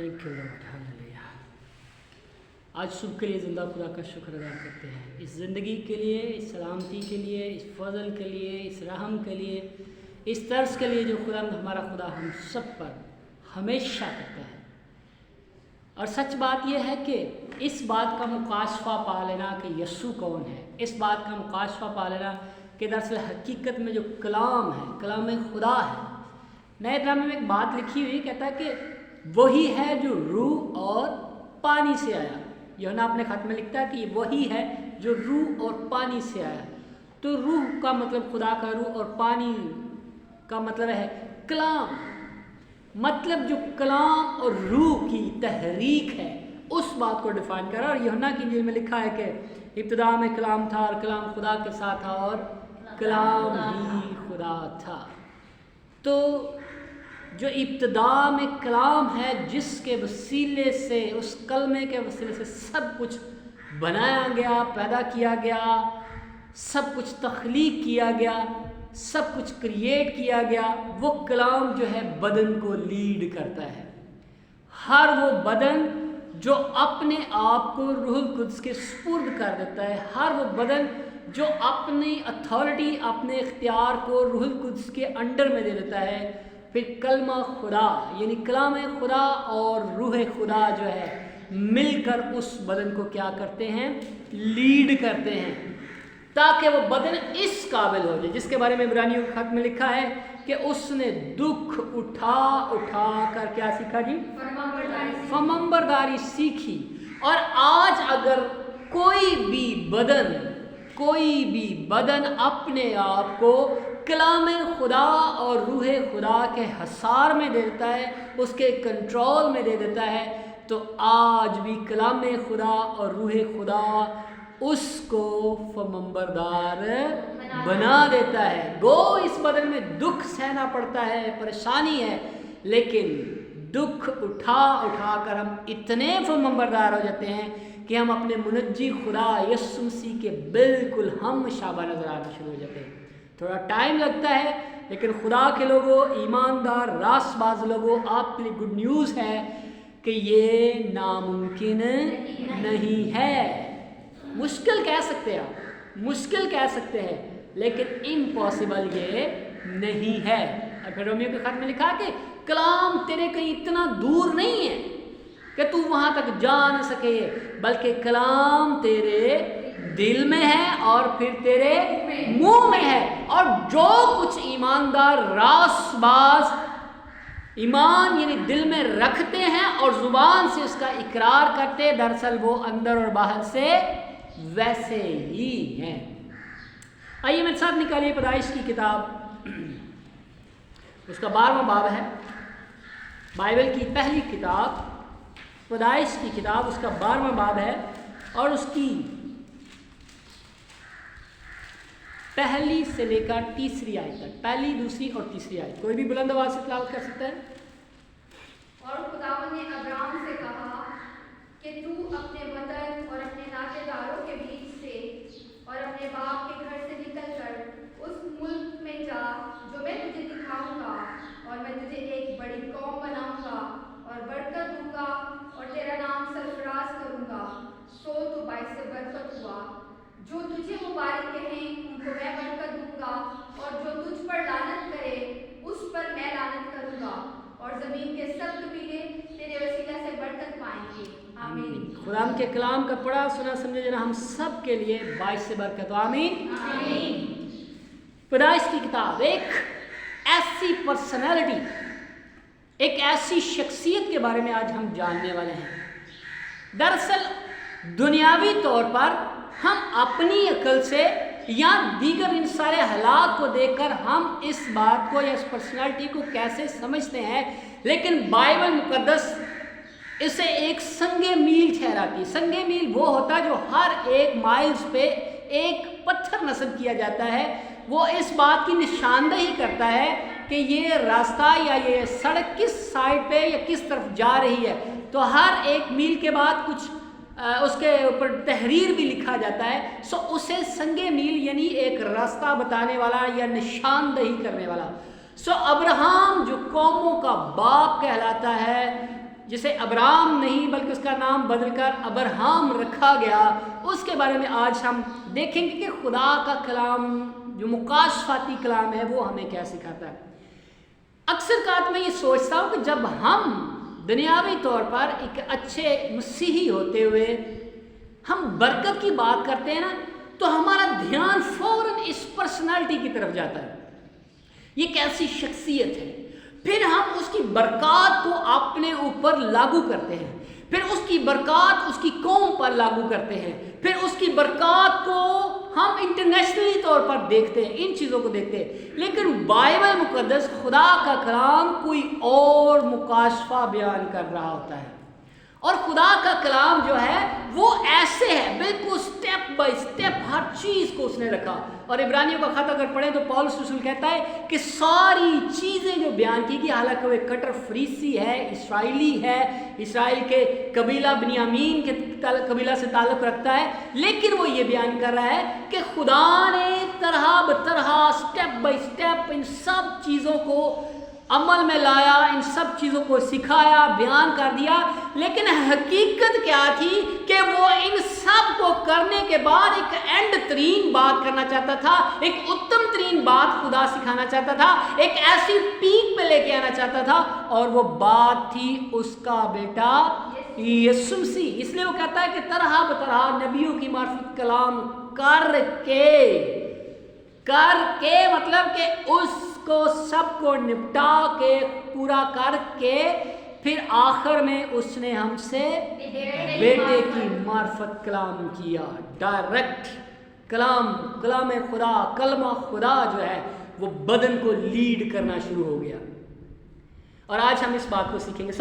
Thank you Lord, hallelujah. आज सुबह के लिए ज़िंदा खुदा का शुक्र अदा करते हैं, इस ज़िंदगी के लिए, इस सलामती के लिए, इस फजल के लिए, इस रहम के लिए, इस तर्स के लिए जो खुदा हमारा खुदा हम सब पर हमेशा करता है। और सच बात यह है कि इस बात का मुकाशफा पा लेना कि यस्सु कौन है, इस बात का मुकाशफा पा लेना कि दरअसल हकीकत में जो कलाम है, कलाम खुदा है। नए ड्रामे में एक बात लिखी हुई कहता है कि वही है जो रूह और पानी से आया। यूहन्ना अपने खत में लिखता है कि वही है जो रूह और पानी से आया। तो रूह का मतलब खुदा का रूह और पानी का मतलब है कलाम। मतलब जो कलाम और रूह की तहरीक है उस बात को डिफाइन करा। और यूहन्ना की इंजील में लिखा है कि इब्तिदा में कलाम था और कलाम खुदा के साथ था और कलाम ही खुदा था। तो जो इब्तिदा में कलाम है जिसके वसीले से, उस कलमे के वसीले से सब कुछ बनाया गया, पैदा किया गया, सब कुछ तख्लीक किया गया, सब कुछ क्रिएट किया गया, वो कलाम जो है बदन को लीड करता है। हर वो बदन जो अपने आप को रूहुल कुद्स के सुपुर्द कर देता है, हर वो बदन जो अपनी अथॉरिटी, अपने इख्तियार को रूहुल कुद्स के अंडर में दे देता है, फिर कलमा खुदा यानी कलाम खुदा और रूह खुदा जो है मिलकर उस बदन को क्या करते हैं, लीड करते हैं, ताकि वो बदन इस काबिल हो जाए जिसके बारे में इब्रानियों के खत में लिखा है कि उसने दुख उठा उठा कर क्या सीखा जी, फमंबरदारी सीखी। और आज अगर कोई भी बदन अपने आप को कलाम खुदा और रूह खुदा के हसार में दे देता है, उसके कंट्रोल में दे देता है, तो आज भी कलाम खुदा और रूह खुदा उसको फमंबरदार बना देता है। गो इस बदन में दुख सहना पड़ता है, परेशानी है, लेकिन दुख उठा उठा कर हम इतने फमंबरदार हो जाते हैं कि हम अपने मुनज्जी खुदा यस्सु मसीह के बिल्कुल हम शाबा नजर आना शुरू हो जाते हैं। थोड़ा टाइम लगता है, लेकिन खुदा के लोगों, ईमानदार रास्तबाज लोगों, आपके लिए गुड न्यूज़ है कि ये नामुमकिन नहीं है। मुश्किल कह सकते हैं आप, मुश्किल कह सकते हैं, लेकिन इम्पॉसिबल ये नहीं है। और फिर रोमियो के खत में लिखा कि कलाम तेरे कहीं इतना दूर नहीं है कि तू वहाँ तक जा न सके, बल्कि कलाम तेरे दिल में है और फिर तेरे मुंह में है। और जो कुछ ईमानदार रासबाज ईमान यानी दिल में रखते हैं और जुबान से उसका इकरार करते, दरअसल वो अंदर और बाहर से वैसे ही हैं। आइए मेरे साथ निकालिए पैदाइश की किताब, उसका 12वां बाब है। बाइबल की पहली किताब पैदाइश की किताब, उसका 12वां बाब है और उसकी पहली से लेकर तीसरी आयत तक, पहली, दूसरी और तीसरी आयत। कोई भी बुलंद आवाज से तिलावत कर सकता है। और खुदावंद ने अब्राहम से कहा कि तू अपने वतन और अपने नातेदारों के बीच से और अपने बाप के घर से निकलकर उस मुल्क में जा जो मैं तुझे दिखाऊंगा, और मैं तुझे एक बड़ी कौम बनाऊंगा और बरकत दूंगा और तेरा नाम सरफराज करूंगा। सो तू बाइस से बरकत हुआ। जो तुझे मुबारक कहें उनको मैं बरकत दूंगा, और जो तुझ पर लानत करे उस पर मैं लानत करूंगा, और जमीन के सब कबीले तेरे वसीला से बरकत पाएंगे। आमीन। खुदा के कलाम का पढ़ा सुना समझे जना हम सब के लिए बाइस से बरकत। आमीन आमीन। पैदाइश की किताब एक ऐसी पर्सनैलिटी, एक ऐसी शख्सियत के बारे में आज हम जानने वाले हैं। दरअसल दुनियावी तौर पर हम अपनी अकल से या दीगर इन सारे हालात को देखकर हम इस बात को या इस पर्सनालिटी को कैसे समझते हैं, लेकिन बाइबल मुकद्दस इसे एक संगे मील ठहराती। संगे मील वो होता है जो हर एक माइल्स पे एक पत्थर नस्ब किया जाता है। वो इस बात की निशानदेही करता है कि ये रास्ता या ये सड़क किस साइड पे या किस तरफ जा रही है। तो हर एक मील के बाद कुछ उसके ऊपर तहरीर भी लिखा जाता है। सो उसे संगे मील यानी एक रास्ता बताने वाला या निशानदेही करने वाला। सो अब्राहम जो कौमों का बाप कहलाता है, जिसे अब्राम नहीं बल्कि उसका नाम बदल कर अब्राहम रखा गया, उसके बारे में आज हम देखेंगे कि खुदा का कलाम जो मुकाशफाती कलाम है वो हमें क्या सिखाता है। अक्सर कात मैं ये सोचता हूँ कि जब हम दुनियावी तौर पर एक अच्छे मसीही होते हुए हम बरकत की बात करते हैं ना, तो हमारा ध्यान फौरन इस पर्सनालिटी की तरफ जाता है, ये कैसी शख्सियत है। फिर हम उसकी बरकत को अपने ऊपर लागू करते हैं, फिर उसकी बरकत उसकी कौम पर लागू करते हैं, फिर उसकी बरकत को हम इंटरनेशनली तौर पर देखते हैं, इन चीज़ों को देखते हैं। लेकिन बाइबल मुकद्दस खुदा का कलाम कोई और मुकाशफा बयान कर रहा होता है, और खुदा का कलाम जो है वो ऐसे है, बिल्कुल स्टेप बाय स्टेप हर चीज़ को उसने रखा। और इब्रानियों का खत अगर पढ़ें तो पौलुस रसूल कहता है कि सारी चीज़ें जो बयान की गई, हालांकि वो कट्टर फरीसी है, इसराइली है, इसराइल के कबीला बिन्यामीन के कबीला से ताल्लुक़ रखता है, लेकिन वो ये बयान कर रहा है कि खुदा ने तरह बतरह स्टेप बाय स्टेप इन सब चीज़ों को अमल में लाया, इन सब चीज़ों को सिखाया, बयान कर दिया। लेकिन हकीकत क्या थी कि वो इन सब को करने के बाद एक एंड तरीन बात करना चाहता था, एक उत्तम तरीन बात खुदा सिखाना चाहता था, एक ऐसी पीक पे लेके आना चाहता था, और वो बात थी उसका बेटा यीशु मसीह। इसलिए वो कहता है कि तरह बतरह नबियों की मार्फत कलाम करके मतलब कि उसको सबको निपटा के पूरा करके फिर आखिर में उसने हमसे बेटे की मार्फत कलाम किया। डायरेक्ट कलाम खुदा, कलमा खुदा जो है वो बदन को लीड करना शुरू हो गया, और आज हम इस बात को सीखेंगे।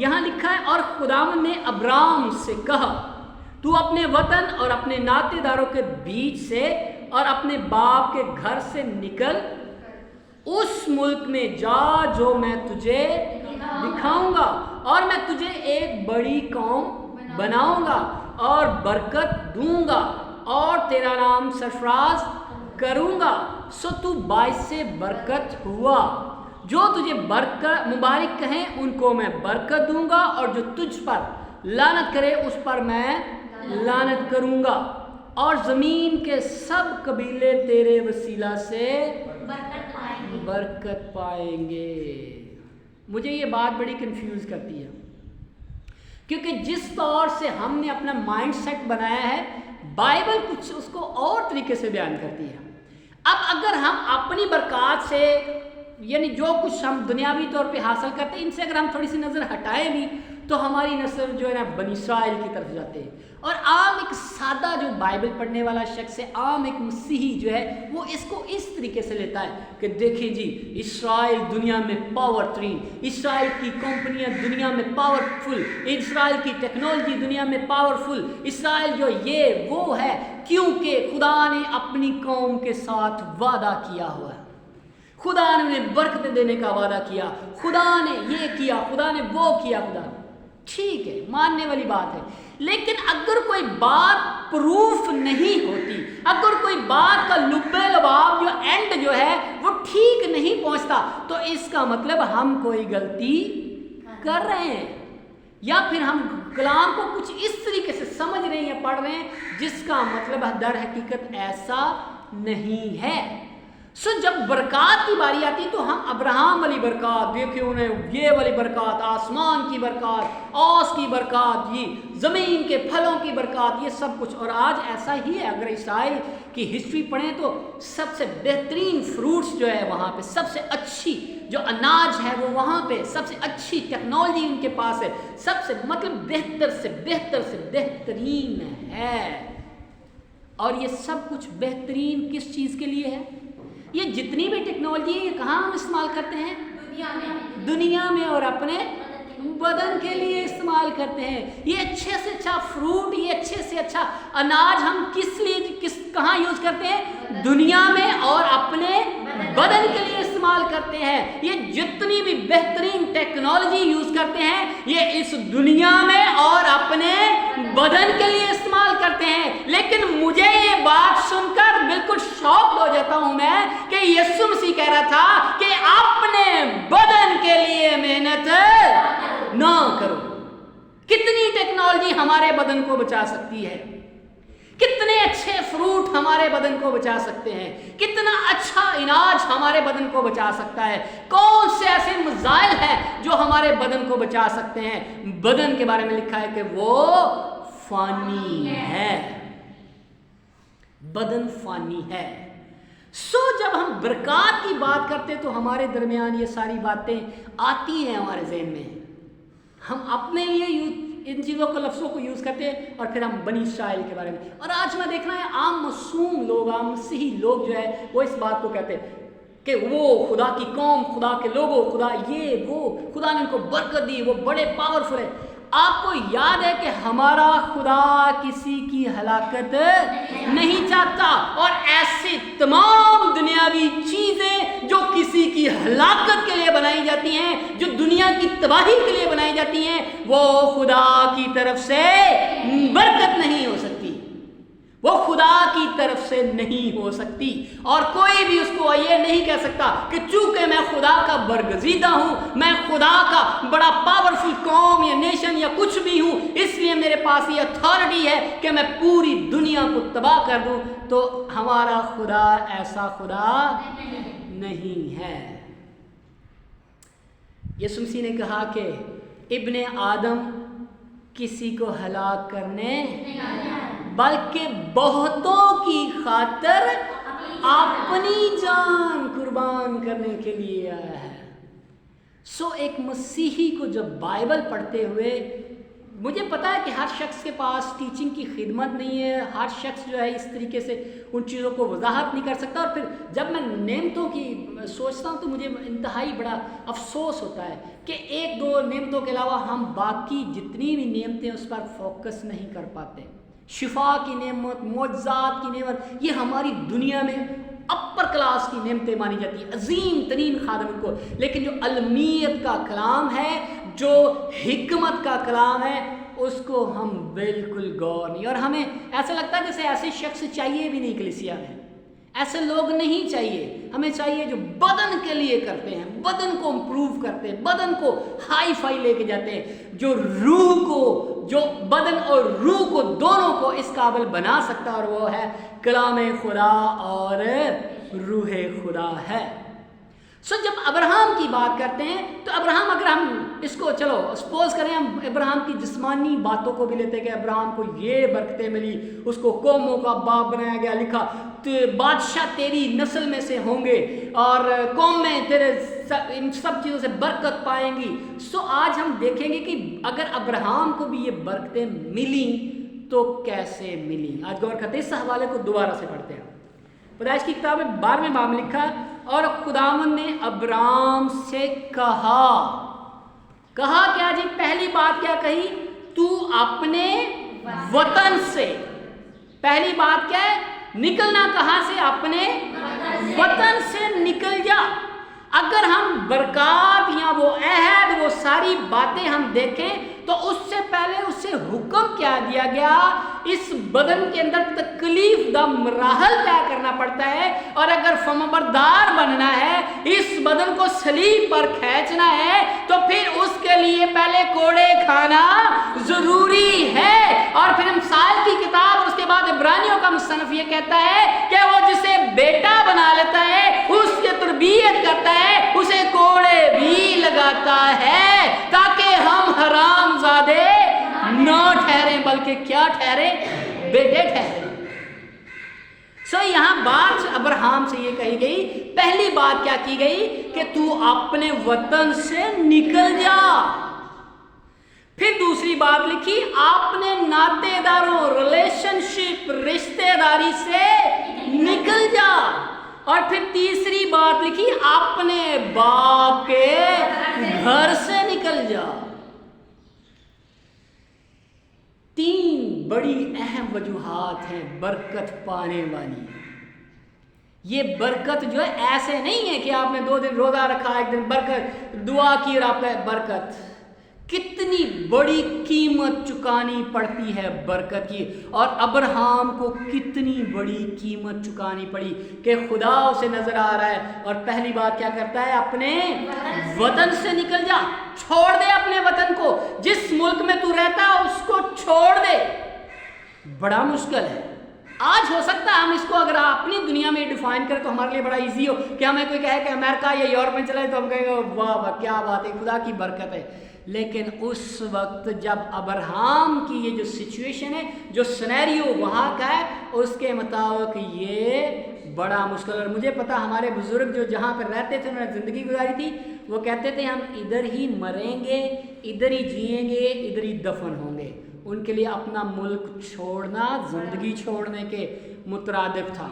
यहाँ लिखा है, और खुदावंद ने अब्राम से कहा, तू अपने वतन और अपने नातेदारों के बीच से और अपने बाप के घर से निकल उस मुल्क में जा जो मैं तुझे दिखाऊंगा, और मैं तुझे एक बड़ी कौम बनाऊंगा और बरकत दूंगा और तेरा नाम सरफराज करूंगा। सो तू बाइस से बरकत हुआ, जो तुझे बरकत मुबारक कहें उनको मैं बरकत दूंगा, और जो तुझ पर लानत करे उस पर मैं लानत करूंगा, और जमीन के सब कबीले तेरे वसीला से बरकत पाएंगे। मुझे ये बात बड़ी कंफ्यूज करती है, क्योंकि जिस तौर से हमने अपना माइंड सेट बनाया है, बाइबल कुछ उसको और तरीके से बयान करती है। अब अगर हम अपनी बरकत से, यानी जो कुछ हम दुनियावी तौर पे हासिल करते हैं, इनसे अगर हम थोड़ी सी नज़र हटाएं भी, तो हमारी नस्ल जो है ना बनी इस्राइल की तरफ जाते हैं। और आम एक सादा जो बाइबल पढ़ने वाला शख्स है, आम एक मसीही जो है, वो इसको इस तरीके से लेता है कि देखिए जी, इस्राइल दुनिया में पावर तरीन, इस्राइल की कंपनियां दुनिया में पावरफुल, इस्राइल की टेक्नोलॉजी दुनिया में पावरफुल, इस्राइल जो ये वो है क्योंकि खुदा ने अपनी कौम के साथ वादा किया हुआ है, खुदा ने उन्हें बरकत देने का वादा किया, खुदा ने ये किया, खुदा ने वो किया। खुदा ठीक है, मानने वाली बात है, लेकिन अगर कोई बात प्रूफ नहीं होती, अगर कोई बात का लुब्बे लबाब जो एंड जो है वो ठीक नहीं पहुंचता, तो इसका मतलब हम कोई गलती कर रहे हैं, या फिर हम कलाम को कुछ इस तरीके से समझ रहे हैं या पढ़ रहे हैं जिसका मतलब दर हकीकत ऐसा नहीं है। जब बरकत की बारी आती तो हम अब्राहम वाली बरकत, देखिए उन्हें ये वाली बरकत, आसमान की बरकत, औस की बरकत, ये ज़मीन के फलों की बरकत, ये सब कुछ। और आज ऐसा ही है, अगर इसराइल की हिस्ट्री पढ़ें तो सबसे बेहतरीन फ्रूट्स जो है वहाँ पे, सबसे अच्छी जो अनाज है वो वहाँ पे, सबसे अच्छी टेक्नोलॉजी उनके पास है, सबसे मतलब बेहतर से बेहतरीन है। और ये सब कुछ बेहतरीन किस चीज़ के लिए है? ये जितनी भी टेक्नोलॉजी है ये कहाँ हम इस्तेमाल करते हैं? दुनिया में और अपने बदन के लिए इस्तेमाल करते हैं। ये अच्छे से अच्छा फ्रूट, ये अच्छे से अच्छा अनाज हम कहाँ यूज करते हैं? दुनिया में और अपने बदन के लिए इस्तेमाल करते हैं। ये जितनी भी बेहतरीन टेक्नोलॉजी यूज करते हैं ये इस दुनिया में और अपने बदन के लिए इस्तेमाल करते हैं। लेकिन मुझे ये बात सुनकर बिल्कुल शॉक्ड हो जाता हूं मैं कि यीशु मसीह कह रहा था कि अपने बदन के लिए मेहनत ना करो। कितनी टेक्नोलॉजी हमारे बदन को बचा सकती है, कितने अच्छे फ्रूट हमारे बदन को बचा सकते हैं, कितना अच्छा इलाज हमारे बदन को बचा सकता है, कौन से ऐसे मसाइल हैं जो हमारे बदन को बचा सकते हैं। बदन के बारे में लिखा है कि वो फानी है, बदन फानी है। जब हम बरकत की बात करते हैं तो हमारे दरमियान ये सारी बातें आती हैं हमारे ज़हन में, हम अपने लिए इन चीज़ों को लफ्ज़ों को यूज़ करते हैं और फिर हम बनी इस्राइल के बारे में। और आज मैं देख रहा है आम मासूम लोग, आम मसीही लोग जो है वो इस बात को कहते हैं कि वो खुदा की कौम, खुदा के लोगों, खुदा ये वो, खुदा ने उनको बरकत दी, वो बड़े पावरफुल है। आपको याद है कि हमारा खुदा किसी की हलाकत नहीं चाहता, और ऐसी तमाम दुनियावी चीज़ें जो किसी की हलाकत के लिए बनाई जाती हैं, जो दुनिया की तबाही के लिए बनाई जाती हैं, वो खुदा की तरफ से बरकत नहीं हो सकती, वो खुदा की तरफ से नहीं हो सकती। और कोई भी उसको ये नहीं कह सकता कि चूंकि मैं खुदा का बरगजीदा हूं, मैं खुदा का बड़ा पावरफुल कौम या नेशन या कुछ भी हूं, इसलिए मेरे पास ये अथॉरिटी है कि मैं पूरी दुनिया को तबाह कर दूं। तो हमारा खुदा ऐसा खुदा नहीं है। यीशु मसीह ने कहा कि इब्ने आदम किसी को हलाक करने बल्कि बहुतों की खातिर अपनी जान कुर्बान करने के लिए आया है। एक मसीही को जब बाइबल पढ़ते हुए, मुझे पता है कि हर शख्स के पास टीचिंग की खिदमत नहीं है, हर शख्स जो है इस तरीके से उन चीज़ों को वजाहत नहीं कर सकता। और फिर जब मैं नेमतों की सोचता हूँ तो मुझे इंतहाई बड़ा अफसोस होता है कि एक दो नेमतों के अलावा हम बाकी जितनी भी नेमतें उस पर फोकस नहीं कर पाते। शिफा की नेमत, मोज़ात की नेमत, ये हमारी दुनिया में अपर क्लास की नेमतें मानी जाती है, अजीम तरीन खादम को। लेकिन जो अलमियत का कलाम है, जो हिकमत का कलाम है, उसको हम बिल्कुल गौर नहीं। और हमें ऐसा लगता है जैसे ऐसे शख्स चाहिए भी नहीं कलीसिया में, ऐसे लोग नहीं चाहिए। हमें चाहिए जो बदन के लिए करते हैं, बदन को इम्प्रूव करते हैं, बदन को हाई फाई लेके जाते हैं, जो रूह को, जो बदन और रूह को दोनों को इस काबिल बना सकता है, और वो है कलाम खुदा और रूह खुदा है। जब अब्राहम की बात करते हैं तो अब्राहम, अगर हम इसको चलो सपोज करें, हम अब्राहम की जिस्मानी बातों को भी लेते हैं कि अब्राहम को ये बरकतें मिली, उसको कौमों का बाप बनाया गया, लिखा तो बादशाह तेरी नस्ल में से होंगे और कौमें तेरे इन सब चीज़ों से बरकत पाएंगी। आज हम देखेंगे कि अगर अब्राहम को भी ये बरकतें मिली तो कैसे मिली। आज गौर करते हैं, इस हवाले को दोबारा से पढ़ते हैं। पैदाइश की किताब में 12वें बाब में लिखा, और खुदावंद ने अब्राम से कहा क्या जी? पहली बात क्या कही? तू अपने वतन से, पहली बात क्या है? निकलना कहाँ से? अपने वतन से निकल जा। अगर हम बरकत या वो अहद, वो सारी बातें हम देखें तो उससे पहले उससे हुक्म क्या दिया गया? इस बदन के अंदर तकलीफ दा मराहल तय करना पड़ता है, और अगर फमबरदार बनना है, इस बदन को सलीब पर खींचना है, तो फिर उसके लिए पहले कोड़े खाना जरूरी है। और फिर मिसाल की किताब और उसके बाद इब्रानियों का मुसन्निफ ये कहता है कि वो जिसे बेटा बना लेता है, उसकी तरबियत करता है, उसे कोड़े भी लगाता है, ताकि हम हरामजादे न ठहरे बल्कि क्या ठहरे? बेटे ठहरे। यहां बात अब्राहम से ये कही गई, पहली बात क्या की गई कि तू अपने वतन से निकल जा। फिर दूसरी बात लिखी, अपने नातेदारों, रिलेशनशिप, रिश्तेदारी से निकल जा। और फिर तीसरी बात लिखी, अपने बाप के घर से निकल जा। 3 बड़ी अहम वजूहात हैं बरकत पाने वाली। ये बरकत जो है ऐसे नहीं है कि आपने 2 दिन रोजा रखा, 1 दिन बरकत दुआ की और आपका बरकत। कितनी बड़ी कीमत चुकानी पड़ती है बरकत की, और अब्राहम को कितनी बड़ी कीमत चुकानी पड़ी कि खुदा उसे नजर आ रहा है और पहली बात क्या करता है, अपने वतन से निकल जा, छोड़ दे अपने वतन को, जिस मुल्क में तू रहता है उसको छोड़ दे। बड़ा मुश्किल है। आज हो सकता है हम इसको अगर अपनी दुनिया में डिफाइन करें तो हमारे लिए बड़ा इजी हो कि हमें कोई कहे कि अमेरिका या यूरोप में चले तो हम कहेंगे वाह वाह क्या बात है, खुदा की बरकत है। लेकिन उस वक्त जब अब्राहम की ये जो सिचुएशन है, जो सिनेरियो वहाँ का है, उसके मुताबिक ये बड़ा मुश्किल। और मुझे पता हमारे बुजुर्ग जो जहाँ पर रहते थे उन्होंने ज़िंदगी गुजारी थी, वो कहते थे हम इधर ही मरेंगे, इधर ही जिएंगे, इधर ही दफन होंगे। उनके लिए अपना मुल्क छोड़ना ज़िंदगी छोड़ने के मुतरादिफ था।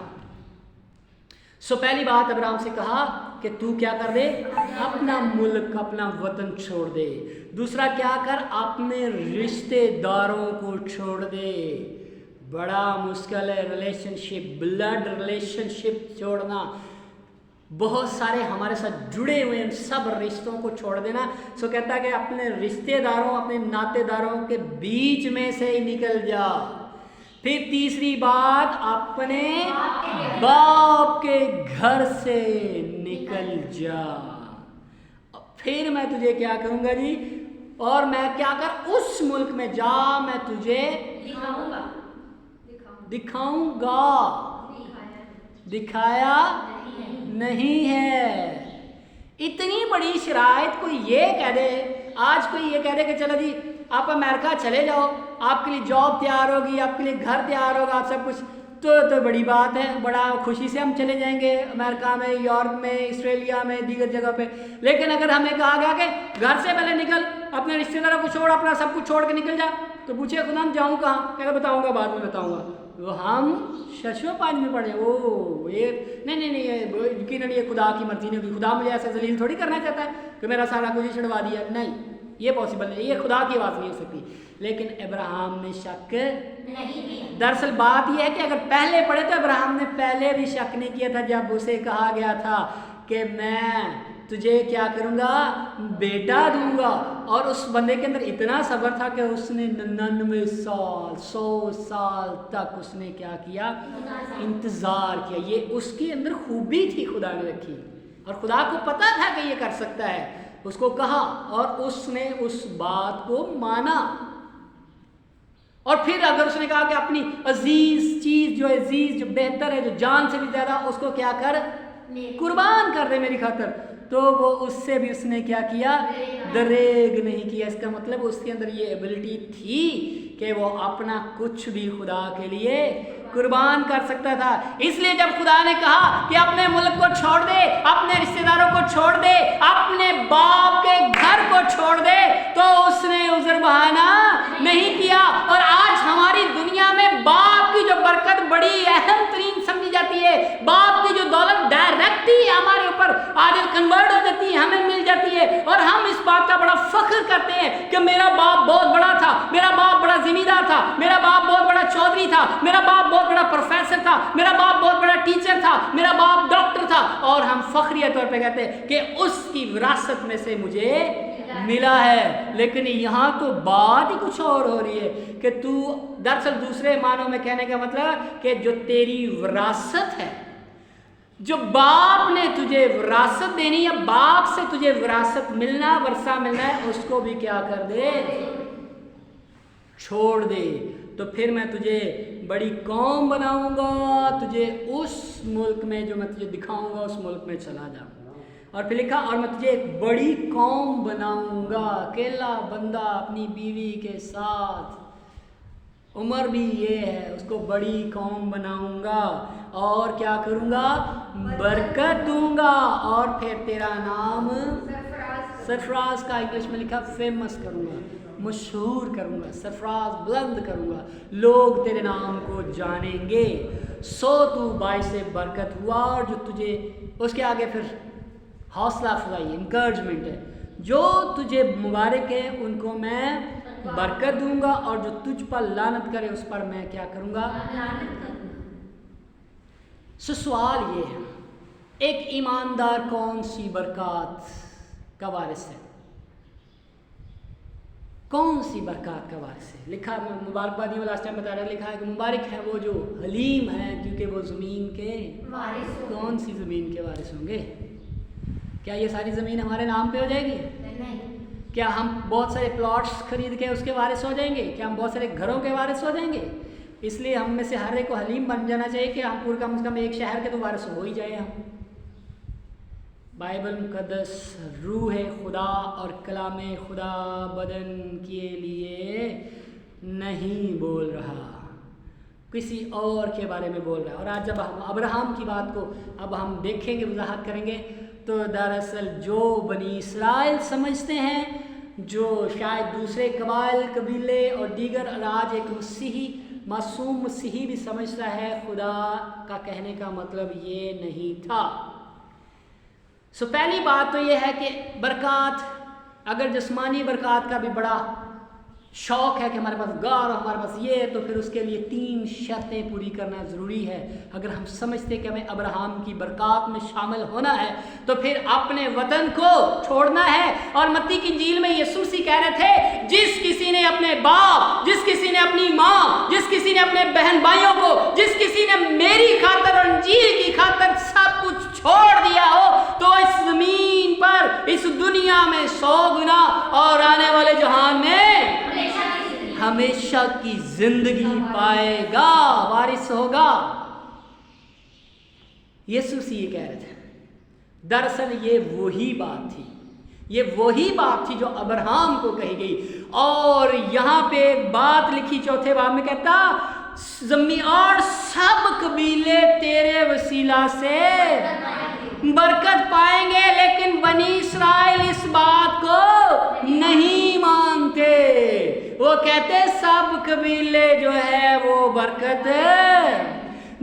सो पहली बात अब्राहम से कहा कि तू क्या कर दे, अपना मुल्क, अपना वतन छोड़ दे। दूसरा क्या कर, अपने रिश्तेदारों को छोड़ दे। बड़ा मुश्किल है रिलेशनशिप, ब्लड रिलेशनशिप छोड़ना। बहुत सारे हमारे साथ जुड़े हुए इन सब रिश्तों को छोड़ देना। सो कहता है कि अपने रिश्तेदारों, अपने नातेदारों के बीच में से ही निकल जा। फिर तीसरी बात, अपने बाप के घर से निकल जा। फिर मैं तुझे क्या करूंगा जी, और मैं क्या कर, उस मुल्क में जा, मैं तुझे दिखाऊंगा। दिखाया नहीं है। इतनी बड़ी शराइत कोई ये कह दे, आज कोई ये कह दे कि चलो जी आप अमेरिका चले जाओ, आपके लिए जॉब तैयार होगी, आपके लिए घर तैयार होगा, आप सब कुछ, तो बड़ी बात है, बड़ा खुशी से हम चले जाएंगे अमेरिका में, यूरोप में, ऑस्ट्रेलिया में, दीगर जगह पे। लेकिन अगर हमें कहा गया कि घर से पहले निकल, अपने रिश्तेदारों को छोड़, अपना सब कुछ छोड़ के निकल जा, तो पूछे खुदा जाऊँ कहाँ, कहते बताऊँगा, बाद में बताऊँगा। वो हम शशो पानी में पड़े, ओ ये नहीं यकीनन ये खुदा की मर्जी नहीं होगी। खुदा मुझे ऐसा जलील थोड़ी करना चाहता है कि मेरा सारा कुछ ही छुड़वा दिया, नहीं, ये पॉसिबल नहीं, ये खुदा की आवाज़ नहीं हो सकती। लेकिन अब्राहम ने शक नहीं किया। दरअसल बात यह है कि अगर पहले पढ़े तो अब्राहम ने पहले भी शक नहीं किया था जब उसे कहा गया था कि मैं तुझे क्या करूँगा, बेटा दूंगा। और उस बंदे के अंदर इतना सब्र था कि उसने 99 साल 100 साल तक उसने क्या किया, इंतज़ार किया। ये उसके अंदर खूबी थी खुदा ने रखी, और खुदा को पता था कि ये कर सकता है। उसको कहा और उसने उस बात को माना। और फिर अगर उसने कहा कि अपनी अजीज चीज़, जो अजीज, जो बेहतर है, जो जान से भी ज़्यादा, उसको क्या कर, कुर्बान कर दे मेरी खातिर, तो वो उससे भी उसने क्या किया, दरेग नहीं किया। इसका मतलब उसके अंदर ये एबिलिटी थी कि वो अपना कुछ भी खुदा के लिए कुर्बान कर सकता था। इसलिए जब खुदा ने कहा कि अपने मुल्क को छोड़ दे, अपने रिश्तेदारों को छोड़ दे, अपने बाप के घर को छोड़ दे, तो उसने उज़र बहाना नहीं किया। और आज हमारी दुनिया में बाप की जो बरकत बड़ी अहम तरीन समझी जाती है, बाप की जो दौलत डायरेक्ट ही हमारे ऊपर आज कन्वर्ट हो जाती है, हमें मिल जाती है, और हम इस बात का बड़ा फख्र करते हैं कि मेरा बाप बहुत बड़ा था, मेरा बाप बड़ा जिम्मेदार था, मेरा बाप बहुत बड़ा चौधरी था, मेरा बाप बहुत बड़ा प्रोफेसर था, मेरा बाप बहुत बड़ा टीचर था, मेरा बाप डॉक्टर था। और हम फख्रिया तौर पे कहते हैं कि उसकी विरासत में से मुझे मिला है। लेकिन यहाँ तो बात ही कुछ और हो रही है कि तू, दरअसल दूसरे मानों में कहने का मतलब कि जो तेरी विरासत है, जो बाप ने तुझे विरासत देनी है, बाप से तुझे विरासत मिलना, वर्षा मिलना है, उसको भी क्या कर दे, छोड़ दे। तो फिर मैं तुझे बड़ी कौम बनाऊंगा, तुझे उस मुल्क में जो मैं तुझे दिखाऊंगा उस मुल्क में चला जा। और फिर लिखा, और मैं तुझे एक बड़ी कौम बनाऊंगा, अकेला बंदा अपनी बीवी के साथ, उम्र भी ये है, उसको बड़ी कौम बनाऊंगा, और क्या करूंगा, बरकत दूंगा, और फिर तेरा नाम सरफराज का इंग्लिश में लिखा फेमस करूंगा, मशहूर करूंगा, सरफराज बुलंद करूंगा, लोग तेरे नाम को जानेंगे। सो तू बाइस बरकत हुआ। और जो तुझे उसके आगे फिर हौसला अफजाई, इंकरेजमेंट है, जो तुझे मुबारक है उनको मैं बरकत दूंगा, और जो तुझ पर लानत करे उस पर मैं क्या करूंगा, सो सवाल ये है, एक ईमानदार कौन सी बरकत का वारिस है? कौन सी बरकत का वारिस है? लिखा मुबारकबादी में लास्ट टाइम बता रहा, लिखा है कि मुबारक है वो जो हलीम है क्योंकि वो ज़मीन के वारिस होंगे। कौन सी ज़मीन के वारिस होंगे? क्या ये सारी ज़मीन हमारे नाम पे हो जाएगी? नहीं। क्या हम बहुत सारे प्लॉट्स खरीद के उसके वारिस हो जाएंगे? क्या हम बहुत सारे घरों के वारिस हो जाएंगे? इसलिए हम में से हर एक को हलीम बन जाना चाहिए कि हम पूरे कम से कम एक शहर के तो वारिस हो ही जाए हम। बाइबल मुकद्दस रूह खुदा और कलाम खुदा बदन के लिए नहीं बोल रहा, किसी और के बारे में बोल रहा है। और आज जब हम अब्राहम की बात को अब हम देखेंगे, वजाहत करेंगे, तो दरअसल जो बनी इसराइल समझते हैं, जो शायद दूसरे कबाइल कबीले और दीगर अराज एक मसीही मासूम मसीही भी समझता है, खुदा का कहने का मतलब ये नहीं था। सो पहली बात तो ये है कि बरकत, अगर जिस्मानी बरकत का भी बड़ा शौक है कि हमारे पास गार, हमारे पास ये, तो फिर उसके लिए 3 शर्तें पूरी करना ज़रूरी है। अगर हम समझते कि हमें अब्राहम की बरकत में शामिल होना है तो फिर अपने वतन को छोड़ना है। और मत्ती की इंजील में यीशु मसीह कह रहे थे, जिस किसी ने अपने बाप, जिस किसी ने अपनी माँ, जिस किसी ने अपने बहन भाइयों को, जिस किसी ने मेरी खातर और इंजील की खातर सब कुछ छोड़ दिया हो, तो इस जमीन पर, इस दुनिया में 100 गुना और आने वाले जहान में हमेशा की जिंदगी पाएगा, वारिस होगा। यीशु मसीह ये कह रहे थे। दरअसल ये वही बात थी, ये वही बात थी जो अब्राहम को कही गई। और यहां पे एक बात लिखी 4 बाब में, कहता जमीन और सब कबीले तेरे वसीला से बरकत पाएंगे, लेकिन बनी इस्राएल इस बात को नहीं मानते। वो कहते सब कबीले जो है वो बरकत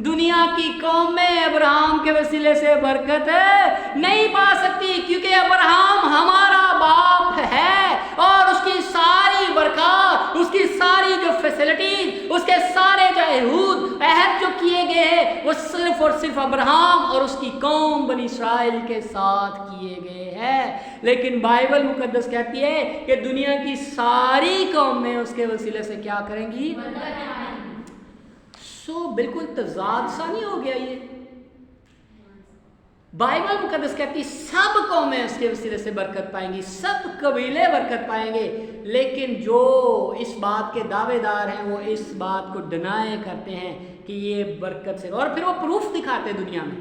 दुनिया की कौमें अब्राहम के वसीले से बरकत नहीं पा सकती, क्योंकि अब्राहम हमारा बाप है और उसकी सारी बरकत, उसकी सारी जो फैसिलिटीज, उसके सारे जो अहूद अहद जो किए गए हैं वो सिर्फ और सिर्फ अब्राहम और उसकी कौम बनी इस्राएल के साथ किए गए हैं। लेकिन बाइबल मुकद्दस कहती है कि दुनिया की सारी कौमें उसके वसीले से क्या करेंगी? बिल्कुल तजाद सा नहीं हो गया ये? बाइबल मुकद्दस कहती सब कौमें उसके वसीले से बरकत पाएंगी, सब कबीले बरकत पाएंगे, लेकिन जो इस बात के दावेदार हैं वो इस बात को डिनाई करते हैं कि ये बरकत से, और फिर वो प्रूफ दिखाते हैं दुनिया में,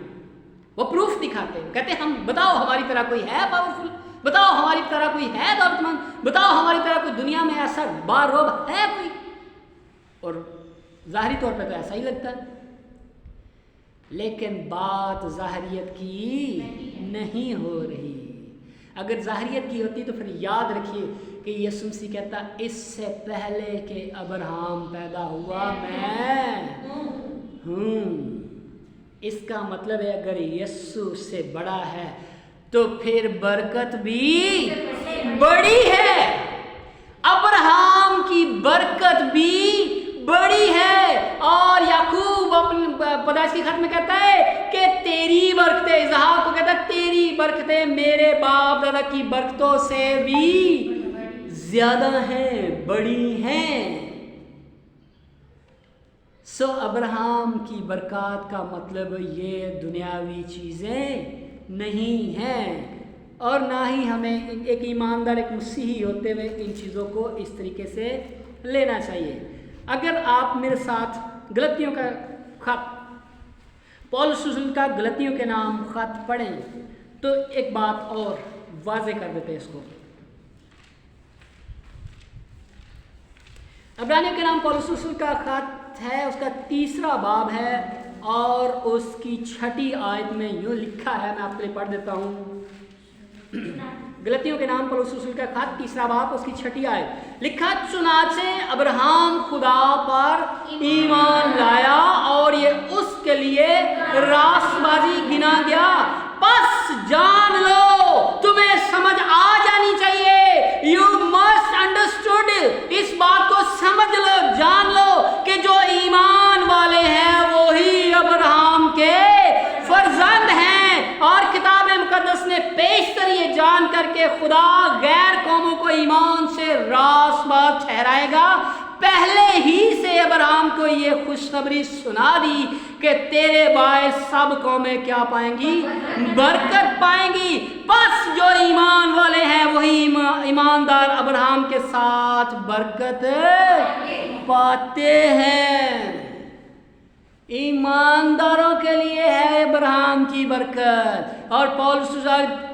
वो प्रूफ दिखाते हैं, कहते हैं हम बताओ हमारी तरह कोई है पावरफुल, बताओ हमारी तरह कोई है दौलतमंद, बताओ हमारी तरह कोई दुनिया में ऐसा बारोब है कोई। और ज़ाहरी तौर पे तो ऐसा ही लगता है, लेकिन बात ज़ाहरियत की नहीं हो रही। अगर ज़ाहरियत की होती तो फिर याद रखिए कि यीशु मसीह कहता इससे पहले कि अब्राहम पैदा हुआ मैं हूँ। इसका मतलब है अगर यीशु से बड़ा है तो फिर बरकत भी बड़ी है, अब्राहम की बरकत भी बड़ी है। और याकूब अपनी पैदाइश की खत में कहता है कि तेरी बरकतें, इज़हाक को कहता है तेरी बरकतें मेरे बाप दादा की बरकतों से भी ज्यादा हैं, बड़ी हैं। सो अब्राहम की बरकत का मतलब ये दुनियावी चीजें नहीं हैं, और ना ही हमें एक ईमानदार, एक मसीही होते हुए इन चीज़ों को इस तरीके से लेना चाहिए। अगर आप मेरे साथ गलतियों का खत, पौलुस रसूल का गलतियों के नाम खत पढ़ें तो एक बात और वाजे कर देते हैं इसको। इब्रानियों के नाम पौलुस रसूल का खत है, उसका 3 बाब है और उसकी 6 आयत में यूँ लिखा है, मैं आपके लिए पढ़ देता हूँ। गलतियों के नाम पौलुस रसूल का खत 3 बाब उसकी 6 आयत लिखा, चुनाचे अब्राहम खुदा पर ईमान लाया और ये उसके लिए रास्तबाजी गिना गया। बस जान लो, तुम्हें समझ आ जानी चाहिए, यू मस्ट अंडरस्टूड, इस बात को समझ लो, जान लो कि जो ईमान वाले हैं वो ही अब्राहम के फर्जंद हैं। और किताब मुकद्दस ने पेश करी है जान कर के खुदा गैर कौमों को ईमान से रास्तबाज ठहराएगा, पहले ही से अब्राहम को ये खुशखबरी सुना दी कि तेरे बाय सब कौमें क्या पाएंगी, बरकत पाएंगी। बस जो ईमान वाले हैं वही ईमानदार अब्राहम के साथ बरकत पाते हैं। ईमानदारों के लिए है अब्राहम की बरकत। और पौलुस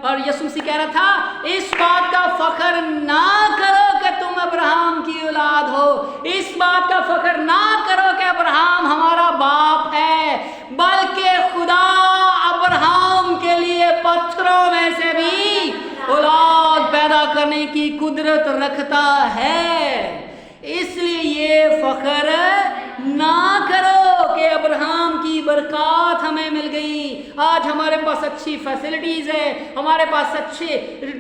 और यीशु मसीह कह रहा था, इस बात का फख्र ना करो कि तुम अब्राहम की औलाद हो, इस बात का फख्र ना करो कि अब्राहम हमारा बाप है, बल्कि खुदा अब्राहम के लिए पत्थरों में से भी औलाद पैदा करने की कुदरत रखता है। इसलिए ये फख्र ना करो कि अब्राहम की बरकत हमें मिल गई। आज हमारे पास अच्छी फैसिलिटीज है, हमारे पास अच्छी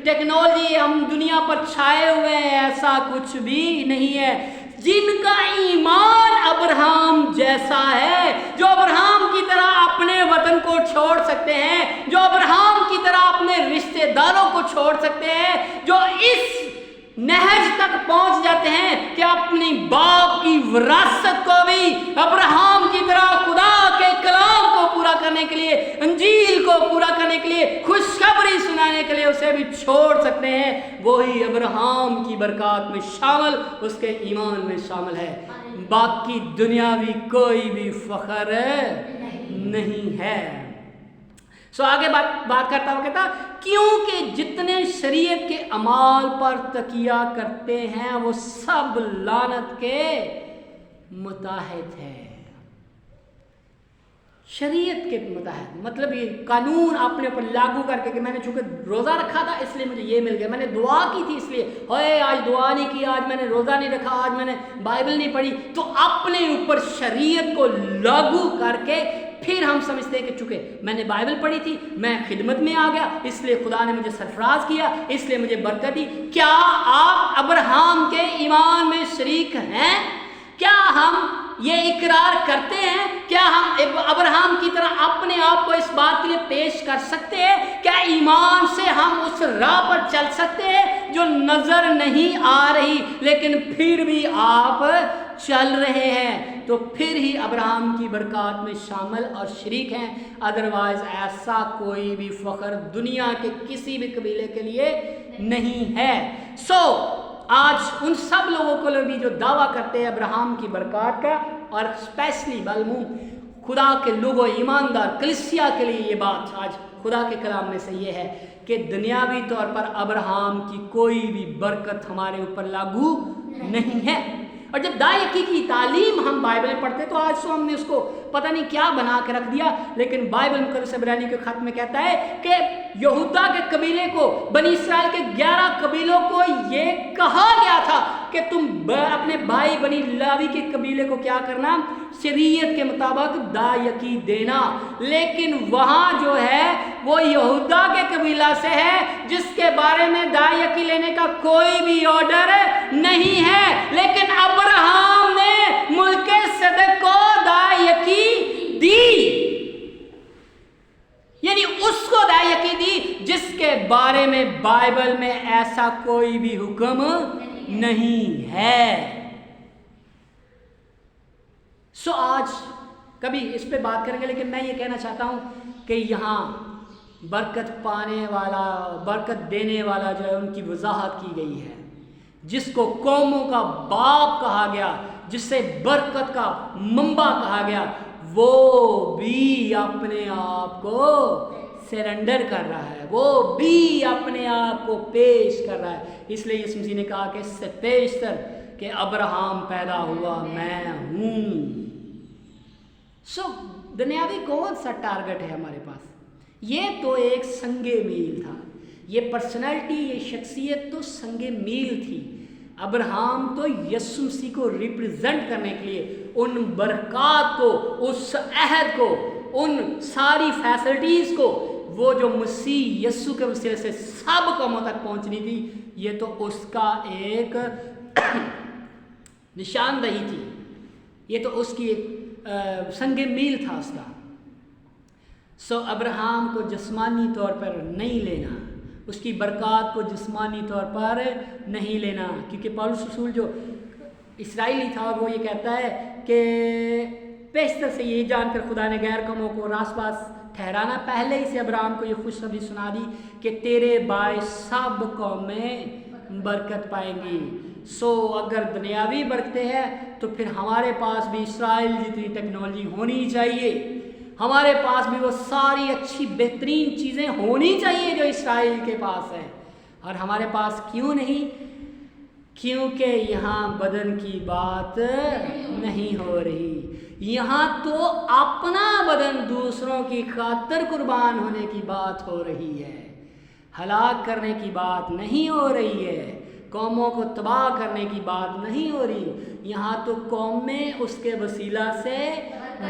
टेक्नोलॉजी, हम दुनिया पर छाए हुए हैं, ऐसा कुछ भी नहीं है। जिनका ईमान अब्राहम जैसा है, जो अब्राहम की तरह अपने वतन को छोड़ सकते हैं, जो अब्राहम की तरह अपने रिश्तेदारों को छोड़ सकते हैं, जो इस नहज तक पहुंच जाते हैं कि अपनी बाप की विरासत को भी अब्राहम की तरह खुदा के कलाम को पूरा करने के लिए, अंजील को पूरा करने के लिए, खुशखबरी सुनाने के लिए उसे भी छोड़ सकते हैं। वही अब्राहम की बरकत में शामिल, उसके ईमान में शामिल है। बाकी दुनियावी कोई भी फख्र नहीं है। आगे बात करता हुआ कहता, क्योंकि जितने शरीयत के अमाल पर तकिया करते हैं वो सब लानत के मुताहिद है। शरीयत के मुताहिद मतलब ये कानून अपने ऊपर लागू करके कि मैंने चूंकि रोज़ा रखा था इसलिए मुझे ये मिल गया, मैंने दुआ की थी इसलिए, ओए आज दुआ नहीं की, आज मैंने रोज़ा नहीं रखा, आज मैंने बाइबल नहीं पढ़ी, तो अपने ऊपर शरीयत को लागू करके फिर हम समझते हैं कि चूंकि मैंने बाइबल पढ़ी थी, मैं खिदमत में आ गया, इसलिए खुदा ने मुझे सरफराज किया, इसलिए मुझे बरकत दी। क्या आप अब्राहम के ईमान में शरीक हैं? क्या हम ये इकरार करते हैं? क्या हम अब्राहम की तरह अपने आप को इस बात के लिए पेश कर सकते हैं? क्या ईमान से हम उस राह पर चल सकते हैं जो नजर नहीं आ रही लेकिन फिर भी आप चल रहे हैं? तो फिर ही अब्राहम की बरकत में शामिल और शरीक हैं। अदरवाइज ऐसा कोई भी फख्र दुनिया के किसी भी कबीले के लिए नहीं है। आज उन सब लोगों को भी जो दावा करते हैं अब्राहम की बरकत का, और स्पेशली बलमूम खुदा के लोगों ईमानदार कलीसिया के लिए ये बात आज खुदा के कलाम में से ये है कि दुनियावी तौर पर अब्राहम की कोई भी बरकत हमारे ऊपर लागू नहीं है। और जब दायकी की तालीम हम बाइबल में पढ़ते तो आज तो हमने उसको पता नहीं क्या बना के रख दिया, लेकिन बाइबल मुकद्दस इब्रानी के खत में कहता है कि यहूदा के कबीले को, बनी इस्राएल के 11 कबीलों को ये कहा गया था कि तुम अपने भाई बनी लावी के कबीले को क्या करना, शरीयत के मुताबिक दायकी देना। लेकिन वहाँ जो है वो यहूदा के कबीला से है जिसके बारे में दायकी लेने का कोई भी ऑर्डर नहीं है, लेकिन अब्राहम ने मुल्के सदक को दायकी दी, यानी उसको दायकी दी जिसके बारे में बाइबल में ऐसा कोई भी हुक्म नहीं है। आज कभी इस पे बात करेंगे, लेकिन मैं ये कहना चाहता हूं कि यहाँ बरकत पाने वाला, बरकत देने वाला जो है उनकी वजाहत की गई है, जिसको कौमों का बाप कहा गया, जिससे बरकत का मंबा कहा गया, वो भी अपने आप को सरेंडर कर रहा है, वो भी अपने आप को पेश कर रहा है। इसलिए यीशु मसीह ने कहा कि इससे पेशतर कि अब्राहम पैदा हुआ मैं हूँ। दुनियावी कौन सा टारगेट है हमारे पास? ये तो एक संगे मील था, ये पर्सनैलिटी, ये शख्सियत तो संगे मील थी। अब्राहम तो यीशु मसीह को रिप्रेजेंट करने के लिए उन बरक़ात को, उस अहद को, उन सारी फैसिलिटीज़ को, वो जो मसीह यीशु के वसीले से सब कौमों तक पहुंचनी थी, ये तो उसका एक निशानदही थी, ये तो उसकी एक संगे मील था उसका। अब्राहम को जिस्मानी तौर पर नहीं लेना, اس کی برکات کو جسمانی طور پر نہیں لینا، کیونکہ پولس رسول جو اسرائیلی تھا وہ یہ کہتا ہے کہ پیشتر سے یہ جان کر خدا نے غیر قوموں کو راست باز ٹھہرانا پہلے ہی سے ابراہیم کو یہ خوشخبری سنا دی کہ تیرے باعث سب قومیں برکت پائیں گی۔ اگر دنیاوی برکتیں ہیں تو پھر ہمارے پاس بھی اسرائیل جتنی ٹیکنالوجی ہونی چاہیے، ہمارے پاس بھی وہ ساری اچھی بہترین چیزیں ہونی چاہیے جو اسرائیل کے پاس ہے۔ اور ہمارے پاس کیوں نہیں؟ کیونکہ یہاں بدن کی بات نہیں ہو رہی، یہاں تو اپنا بدن دوسروں کی خاطر قربان ہونے کی بات ہو رہی ہے، ہلاک کرنے کی بات نہیں ہو رہی ہے، قوموں کو تباہ کرنے کی بات نہیں ہو رہی۔ یہاں تو قومیں اس کے وسیلہ سے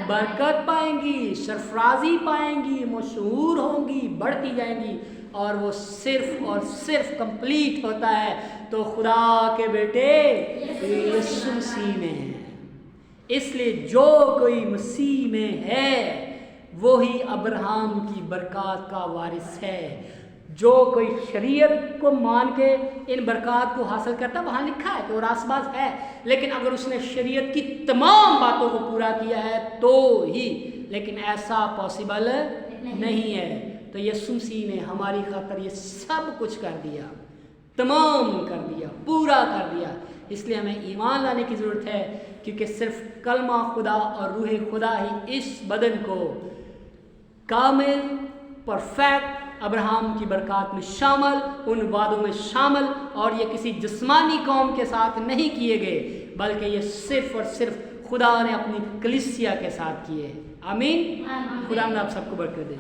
برکت پائیں گی، سرفرازی پائیں گی، مشہور ہوں گی، بڑھتی جائیں گی، اور وہ صرف اور صرف کمپلیٹ ہوتا ہے تو خدا کے بیٹے یسوع مسیح میں ہے۔ اس لیے جو کوئی مسیح میں ہے وہی ابراہیم کی برکات کا وارث ہے۔ جو کوئی شریعت کو مان کے ان برکات کو حاصل کرتا ہے، وہاں لکھا ہے کہ وہ راست باز ہے، لیکن اگر اس نے شریعت کی تمام باتوں کو پورا کیا ہے تو ہی، لیکن ایسا پاسبل نہیں ہے۔ تو یسوع مسیح نے ہماری خاطر یہ سب کچھ کر دیا، تمام کر دیا، پورا کر دیا۔ اس لیے ہمیں ایمان لانے کی ضرورت ہے، کیونکہ صرف کلمہ خدا اور روح خدا ہی اس بدن کو کامل، پرفیکٹ، ابراہیم کی برکات میں شامل، ان وعدوں میں شامل، اور یہ کسی جسمانی قوم کے ساتھ نہیں کیے گئے، بلکہ یہ صرف اور صرف خدا نے اپنی کلیسیا کے ساتھ کیے۔ آمین۔ خدا ہم آپ سب کو برکت دے۔